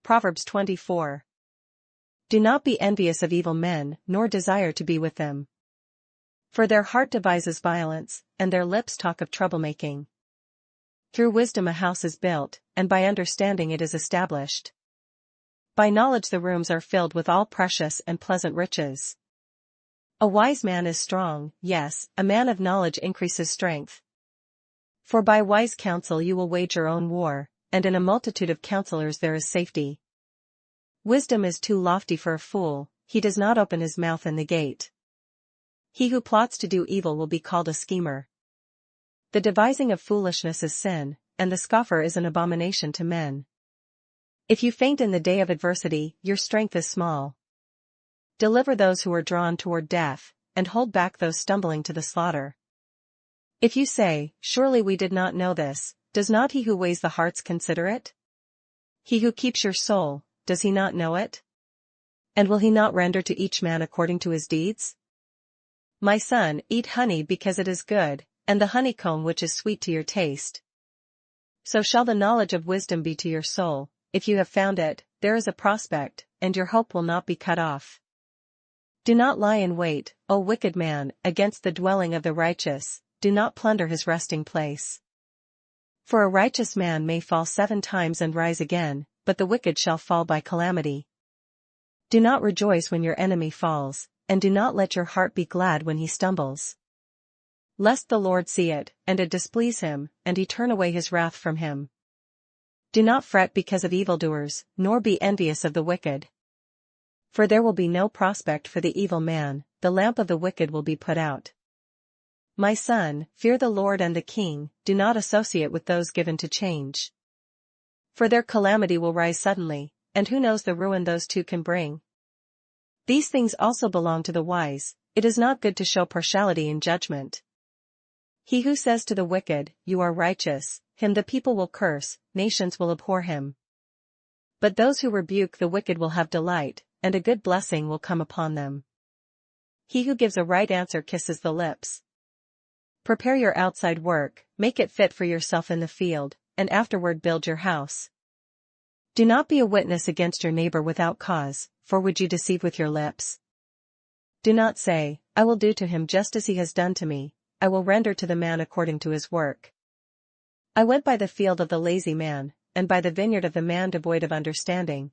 Proverbs 24. Do not be envious of evil men, nor desire to be with them. For their heart devises violence, and their lips talk of troublemaking. Through wisdom a house is built, and by understanding it is established. By knowledge the rooms are filled with all precious and pleasant riches. A wise man is strong, yes, a man of knowledge increases strength. For by wise counsel you will wage your own war, and in a multitude of counselors there is safety. Wisdom is too lofty for a fool, he does not open his mouth in the gate. He who plots to do evil will be called a schemer. The devising of foolishness is sin, and the scoffer is an abomination to men. If you faint in the day of adversity, your strength is small. Deliver those who are drawn toward death, and hold back those stumbling to the slaughter. If you say, surely we did not know this, does not he who weighs the hearts consider it? He who keeps your soul, does he not know it? And will he not render to each man according to his deeds? My son, eat honey because it is good, and the honeycomb which is sweet to your taste. So shall the knowledge of wisdom be to your soul. If you have found it, there is a prospect, and your hope will not be cut off. Do not lie in wait, O wicked man, against the dwelling of the righteous, do not plunder his resting place. For a righteous man may fall 7 times and rise again, but the wicked shall fall by calamity. Do not rejoice when your enemy falls, and do not let your heart be glad when he stumbles. Lest the Lord see it, and it displease him, and he turn away his wrath from him. Do not fret because of evildoers, nor be envious of the wicked. For there will be no prospect for the evil man, the lamp of the wicked will be put out. My son, fear the Lord and the king, do not associate with those given to change. For their calamity will rise suddenly, and who knows the ruin those two can bring? These things also belong to the wise, it is not good to show partiality in judgment. He who says to the wicked, you are righteous, him the people will curse, nations will abhor him. But those who rebuke the wicked will have delight, and a good blessing will come upon them. He who gives a right answer kisses the lips. Prepare your outside work, make it fit for yourself in the field, and afterward build your house. Do not be a witness against your neighbor without cause, for would you deceive with your lips? Do not say, I will do to him just as he has done to me, I will render to the man according to his work. I went by the field of the lazy man, and by the vineyard of the man devoid of understanding.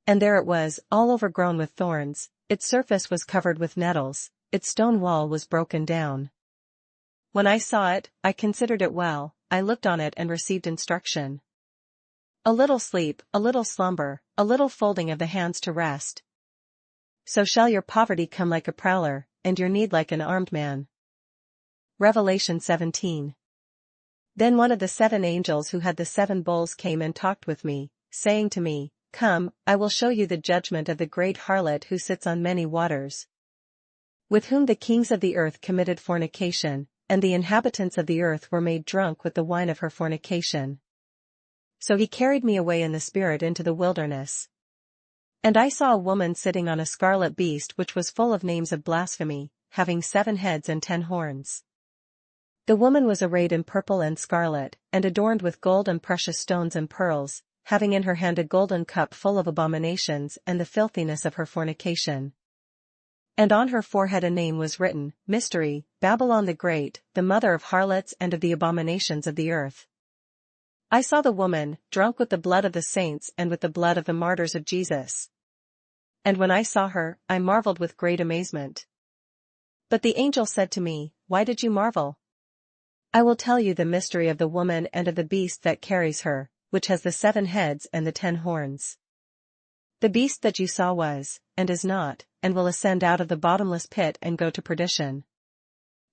And there it was, all overgrown with thorns, its surface was covered with nettles, its stone wall was broken down. When I saw it, I considered it well, I looked on it and received instruction. A little sleep, a little slumber, a little folding of the hands to rest. So shall your poverty come like a prowler, and your need like an armed man. Revelation17. Then one of the 7 angels who had the 7 bowls came and talked with me, saying to me, Come, I will show you the judgment of the great harlot who sits on many waters, with whom the kings of the earth committed fornication, and the inhabitants of the earth were made drunk with the wine of her fornication. So he carried me away in the spirit into the wilderness. And I saw a woman sitting on a scarlet beast which was full of names of blasphemy, having 7 heads and 10 horns. The woman was arrayed in purple and scarlet, and adorned with gold and precious stones and pearls, having in her hand a golden cup full of abominations and the filthiness of her fornication. And on her forehead a name was written, Mystery, Babylon the Great, the mother of harlots and of the abominations of the earth. I saw the woman, drunk with the blood of the saints and with the blood of the martyrs of Jesus. And when I saw her, I marveled with great amazement. But the angel said to me, Why did you marvel? I will tell you the mystery of the woman and of the beast that carries her, which has the 7 heads and the 10 horns. The beast that you saw was, and is not, and will ascend out of the bottomless pit and go to perdition.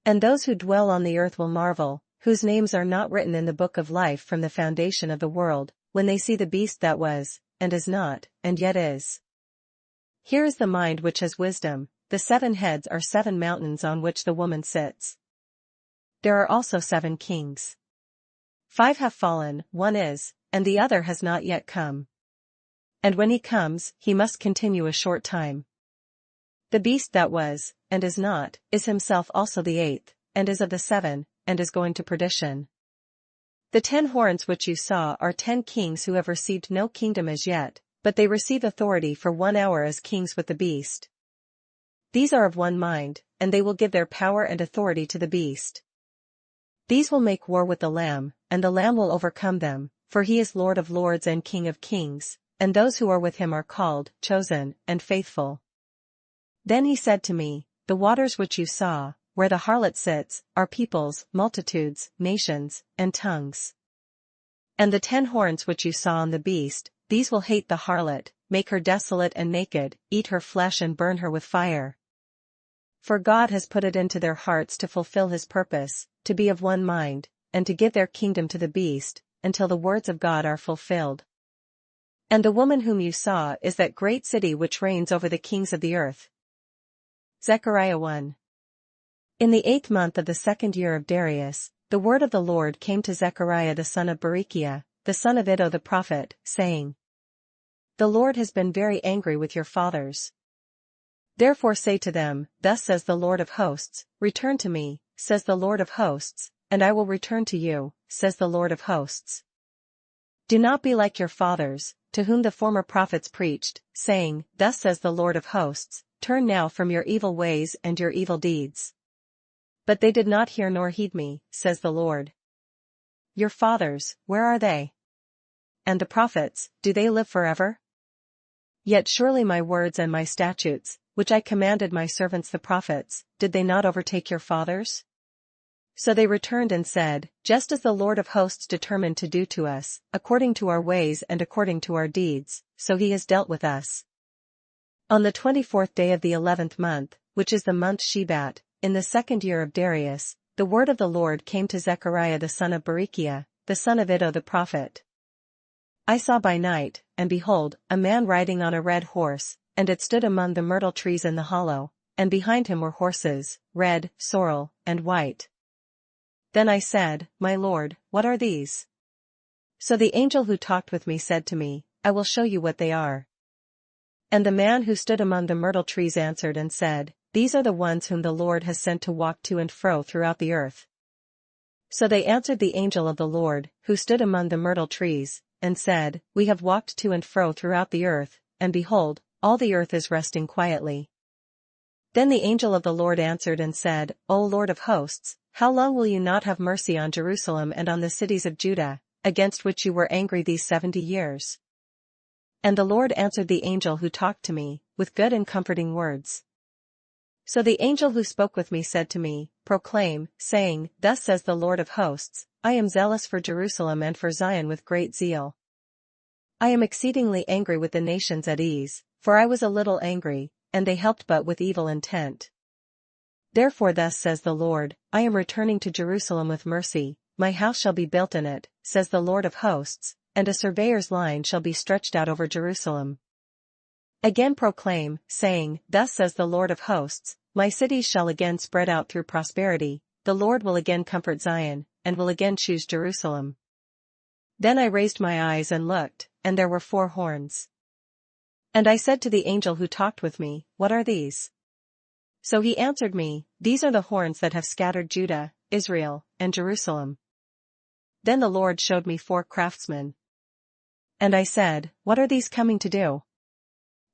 And those who dwell on the earth will marvel, whose names are not written in the book of life from the foundation of the world, when they see the beast that was, and is not, and yet is. Here is the mind which has wisdom, the 7 heads are 7 mountains on which the woman sits. There are also 7 kings. 5 have fallen, 1 is, and the other has not yet come. And when he comes, he must continue a short time. The beast that was, and is not, is himself also the 8th, and is of the 7, and is going to perdition. The 10 horns which you saw are 10 kings who have received no kingdom as yet, but they receive authority for 1 hour as kings with the beast. These are of one mind, and they will give their power and authority to the beast. These will make war with the Lamb, and the Lamb will overcome them, for he is Lord of lords and King of kings, and those who are with him are called, chosen, and faithful. Then he said to me, the waters which you saw, where the harlot sits, are peoples, multitudes, nations, and tongues. And the 10 horns which you saw on the beast, these will hate the harlot, make her desolate and naked, eat her flesh and burn her with fire. For God has put it into their hearts to fulfill his purpose, to be of one mind, and to give their kingdom to the beast, until the words of God are fulfilled. And the woman whom you saw is that great city which reigns over the kings of the earth. Zechariah1. In the 8th month of the 2nd year of Darius, the word of the Lord came to Zechariah the son of Berechiah, the son of Iddo the prophet, saying, The Lord has been very angry with your fathers. Therefore say to them, Thus says the Lord of hosts, Return to me, says the Lord of hosts, and I will return to you, says the Lord of hosts. Do not be like your fathers, to whom the former prophets preached, saying, Thus says the Lord of hosts, Turn now from your evil ways and your evil deeds. But they did not hear nor heed me, says the Lord. Your fathers, where are they? And the prophets, do they live forever? Yet surely my words and my statutes, which I commanded my servants the prophets, did they not overtake your fathers? So they returned and said, Just as the Lord of hosts determined to do to us, according to our ways and according to our deeds, so he has dealt with us. On the 24th day of the 11th month, which is the month Shebat, in the 2nd year of Darius, the word of the Lord came to Zechariah the son of Berechiah, the son of Iddo the prophet. I saw by night, and behold, a man riding on a red horse, and it stood among the myrtle trees in the hollow, and behind him were horses, red, sorrel, and white. Then I said, My Lord, what are these? So the angel who talked with me said to me, I will show you what they are. And the man who stood among the myrtle trees answered and said, These are the ones whom the Lord has sent to walk to and fro throughout the earth. So they answered the angel of the Lord, who stood among the myrtle trees, and said, We have walked to and fro throughout the earth, and behold, all the earth is resting quietly. Then the angel of the Lord answered and said, O Lord of hosts, how long will you not have mercy on Jerusalem and on the cities of Judah, against which you were angry these 70 years? And the Lord answered the angel who talked to me, with good and comforting words. So the angel who spoke with me said to me, Proclaim, saying, Thus says the Lord of hosts, I am zealous for Jerusalem and for Zion with great zeal. I am exceedingly angry with the nations at ease, for I was a little angry, and they helped but with evil intent. Therefore thus says the Lord, I am returning to Jerusalem with mercy, my house shall be built in it, says the Lord of hosts, and a surveyor's line shall be stretched out over Jerusalem. Again proclaim, saying, Thus says the Lord of hosts, my cities shall again spread out through prosperity, the Lord will again comfort Zion, and will again choose Jerusalem. Then I raised my eyes and looked, and there were 4 horns. And I said to the angel who talked with me, What are these? So he answered me, These are the horns that have scattered Judah, Israel, and Jerusalem. Then the Lord showed me 4 craftsmen. And I said, What are these coming to do?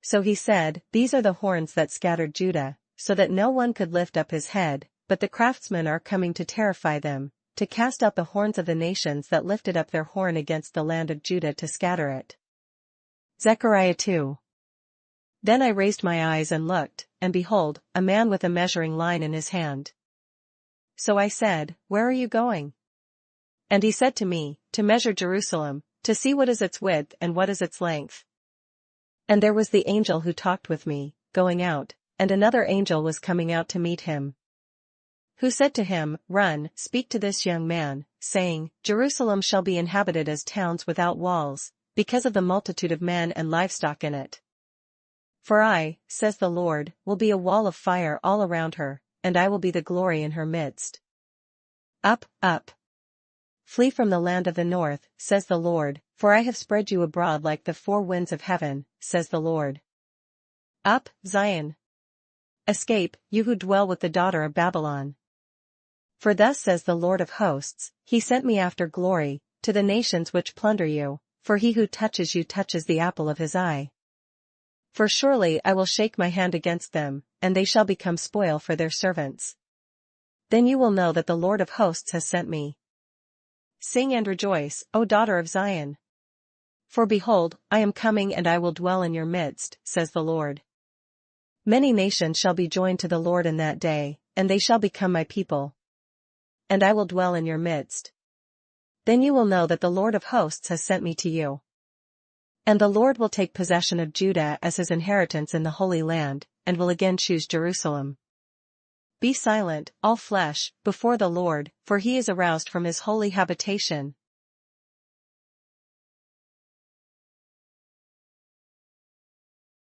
So he said, These are the horns that scattered Judah, so that no one could lift up his head, but the craftsmen are coming to terrify them, to cast out the horns of the nations that lifted up their horn against the land of Judah to scatter it. Zechariah2. Then I raised my eyes and looked, and behold, a man with a measuring line in his hand. So I said, Where are you going? And he said to me, To measure Jerusalem, to see what is its width and what is its length. And there was the angel who talked with me, going out, and another angel was coming out to meet him. Who said to him, Run, speak to this young man, saying, Jerusalem shall be inhabited as towns without walls, because of the multitude of men and livestock in it. For I, says the Lord, will be a wall of fire all around her, and I will be the glory in her midst. Up, up. Flee from the land of the north, says the Lord, for I have spread you abroad like the 4 winds of heaven, says the Lord. Up, Zion. Escape, you who dwell with the daughter of Babylon. For thus says the Lord of hosts, He sent me after glory, to the nations which plunder you, for he who touches you touches the apple of his eye. For surely I will shake my hand against them, and they shall become spoil for their servants. Then you will know that the Lord of hosts has sent me. Sing and rejoice, O daughter of Zion. For behold, I am coming and I will dwell in your midst, says the Lord. Many nations shall be joined to the Lord in that day, and they shall become my people. And I will dwell in your midst. Then you will know that the Lord of hosts has sent me to you. And the Lord will take possession of Judah as his inheritance in the Holy Land, and will again choose Jerusalem. Be silent, all flesh, before the Lord, for he is aroused from his holy habitation,